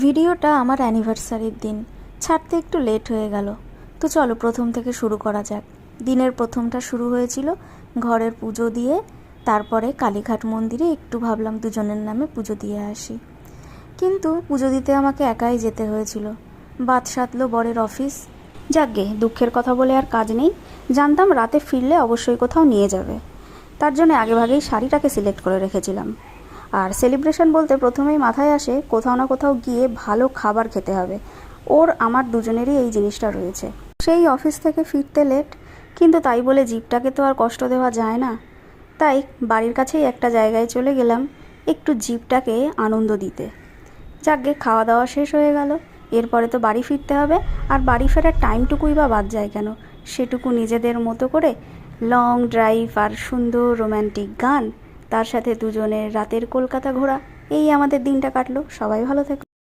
ভিডিওটা আমার অ্যানিভার্সারির দিন, ছাড়তে একটু লেট হয়ে গেল। তো চলো প্রথম থেকে শুরু করা যাক। দিনের প্রথমটা শুরু হয়েছিল ঘরের পুজো দিয়ে, তারপরে কালীঘাট মন্দিরে একটু ভাবলাম দুজনের নামে পুজো দিয়ে আসি। কিন্তু পুজো দিতে আমাকে একাই যেতে হয়েছিল, বাদ সাধলো বরের অফিস। যাকগে, দুঃখের কথা বলে আর কাজ নেই। জানতাম রাতে ফিরলে অবশ্যই কোথাও নিয়ে যাবে, তার জন্য আগেভাগেই শাড়িটাকে সিলেক্ট করে রেখেছিলাম। আর সেলিব্রেশন বলতে প্রথমেই মাথায় আসে কোথাও না কোথাও গিয়ে ভালো খাবার খেতে হবে। ওর আমার দুজনেরই এই জিনিসটা রয়েছে। সেই অফিস থেকে ফিরতে লেট, কিন্তু তাই বলে জিভটাকে তো আর কষ্ট দেওয়া যায় না। তাই বাড়ির কাছেই একটা জায়গায় চলে গেলাম একটু জিভটাকে আনন্দ দিতে। যাকগে, খাওয়া দাওয়া শেষ হয়ে গেল। এরপরে তো বাড়ি ফিরতে হবে, আর বাড়ি ফেরার টাইমটুকুই বা বাদ যায় কেন, সেটুকু নিজেদের মতো করে লং ড্রাইভ আর সুন্দর রোম্যান্টিক গান, তার সাথে দুজনের রাতের কলকাতা ঘোরা, এই আমাদের দিনটা কাটলো। সবাই ভালো থেকো।